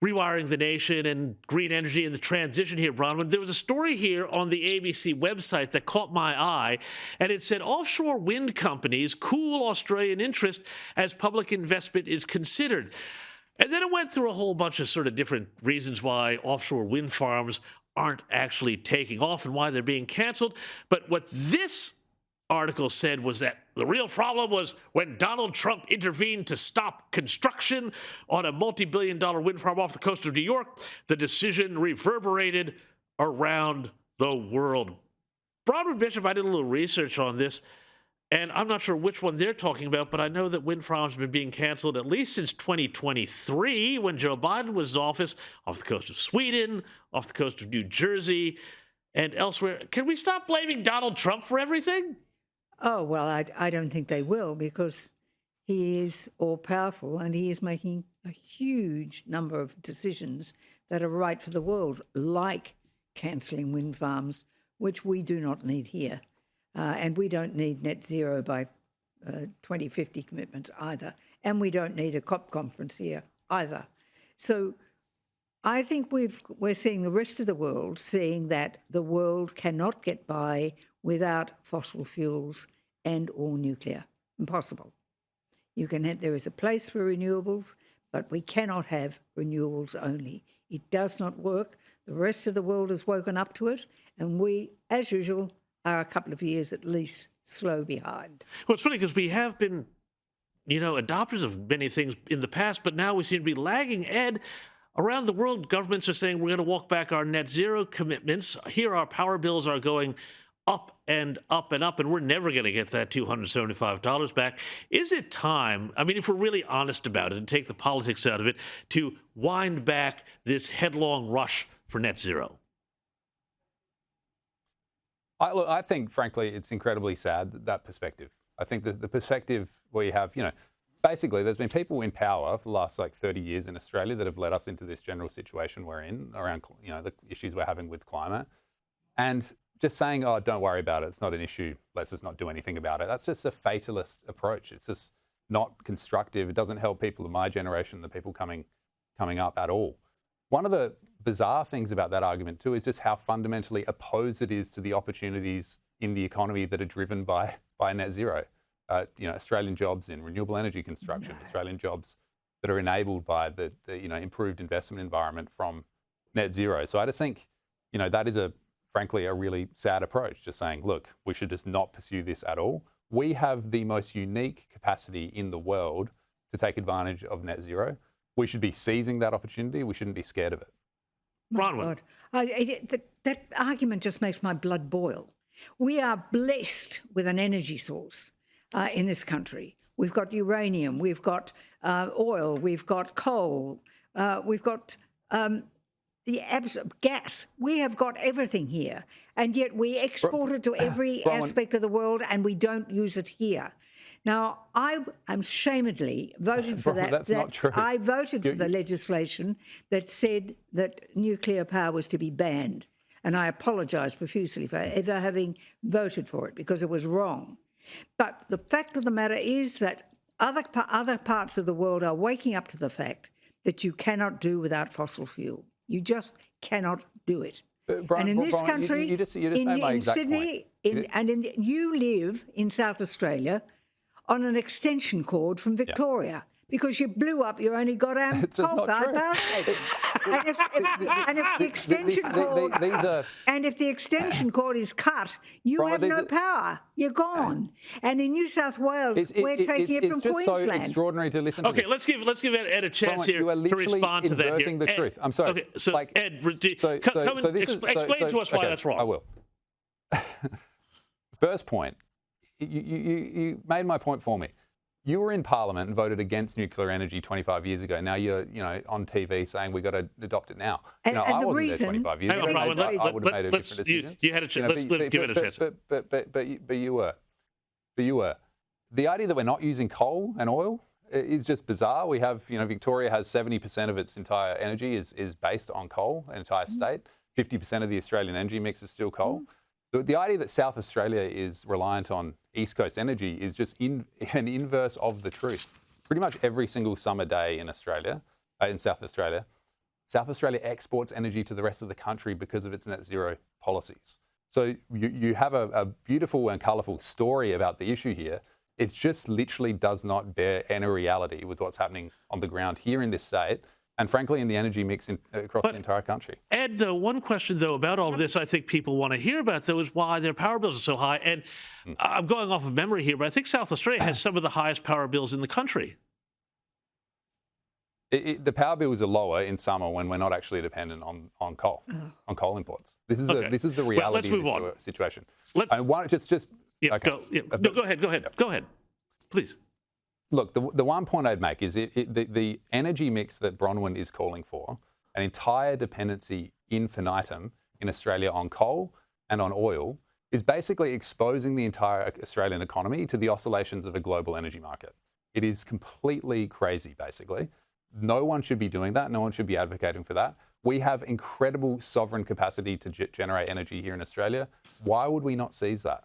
rewiring the nation and green energy and the transition here, Bronwyn. There was a story here on the ABC website that caught my eye, and it said offshore wind companies cool Australian interest as public investment is considered. And then it went through a whole bunch of sort of different reasons why offshore wind farms aren't actually taking off and why they're being canceled. But what this article said was that the real problem was when Donald Trump intervened to stop construction on a multi-billion-dollar wind farm off the coast of New York. The decision reverberated around the world. Bronwyn Bishop, I did a little research on this, and I'm not sure which one they're talking about, but I know that wind farms have been being canceled at least since 2023 when Joe Biden was in office, off the coast of Sweden, off the coast of New Jersey, and elsewhere. Can we stop blaming Donald Trump for everything? Oh, well, I don't think they will, because he is all-powerful and he is making a huge number of decisions that are right for the world, like cancelling wind farms, which we do not need here. And we don't need net zero by 2050 commitments either. And we don't need a COP conference here either. So I think we're seeing the rest of the world seeing that the world cannot get by without fossil fuels and or nuclear. Impossible. There is a place for renewables, but we cannot have renewables only. It does not work. The rest of the world has woken up to it, and we, as usual, are a couple of years at least slow behind. Well, it's funny because we have been, adopters of many things in the past, but now we seem to be lagging. Ed, around the world, governments are saying we're going to walk back our net zero commitments. Here, our power bills are going up and up and up, and we're never going to get that $275 back. Is it time, if we're really honest about it and take the politics out of it, to wind back this headlong rush for net zero? I think, frankly, it's incredibly sad, that perspective. I think that the perspective where you have, basically there's been people in power for the last 30 years in Australia that have led us into this general situation we're in around, the issues we're having with climate. And just saying, oh, don't worry about it, it's not an issue, let's just not do anything about it. That's just a fatalist approach. It's just not constructive. It doesn't help people of my generation, the people coming up at all. One of the bizarre things about that argument too is just how fundamentally opposed it is to the opportunities in the economy that are driven by net zero. Australian jobs in renewable energy construction, Australian jobs that are enabled by the improved investment environment from net zero. So I just think, that is frankly a really sad approach, just saying, look, we should just not pursue this at all. We have the most unique capacity in the world to take advantage of net zero. We should be seizing that opportunity. We shouldn't be scared of it. Bronwyn. That argument just makes my blood boil. We are blessed with an energy source in this country. We've got uranium, we've got oil, we've got coal, we've got gas. We have got everything here, and yet we export it to every aspect of the world, and we don't use it here. Now, I am shamedly voted for that. That's not true. I voted for the legislation that said that nuclear power was to be banned, and I apologise profusely for ever having voted for it because it was wrong. But the fact of the matter is that other parts of the world are waking up to the fact that you cannot do without fossil fuel. You just cannot do it. And in this country, you just made my in exact Sydney, point. You live in South Australia on an extension cord from Victoria because you blew up your only goddamn coal-fired power station. And if the extension cord is cut, you have no power. You're gone. And in New South Wales, we're taking it from Queensland. It's just so extraudinary to listen to. Okay, let's give Ed a chance here to respond to that. Inverting the truth. I'm sorry. Okay, so Ed, explain to us why that's wrong. I will. First point. You made my point for me. You were in Parliament and voted against nuclear energy 25 years ago. Now you're, on TV saying we've got to adopt it now. And I the wasn't reason, there 25 years ago. I would have made a different decision. You had a chance. Let's give it a chance. But you were. The idea that we're not using coal and oil is just bizarre. We have, Victoria has 70% of its entire energy is based on coal, an entire state. 50% of the Australian energy mix is still coal. The idea that South Australia is reliant on East Coast energy is just an inverse of the truth. Pretty much every single summer day in Australia, in South Australia, South Australia exports energy to the rest of the country because of its net zero policies. So you have a beautiful and colourful story about the issue here. It just literally does not bear any reality with what's happening on the ground here in this state, and frankly in the energy mix across the entire country. Ed, though, one question, though, about all of this I think people want to hear about, though, is why their power bills are so high. And I'm going off of memory here, but I think South Australia has some of the highest power bills in the country. The power bills are lower in summer when we're not actually dependent on coal, on coal imports. This is the reality of the situation. Go ahead, please. Look, the one point I'd make is the energy mix that Bronwyn is calling for, an entire dependency infinitum in Australia on coal and on oil, is basically exposing the entire Australian economy to the oscillations of a global energy market. It is completely crazy, basically. No one should be doing that. No one should be advocating for that. We have incredible sovereign capacity to generate energy here in Australia. Why would we not seize that?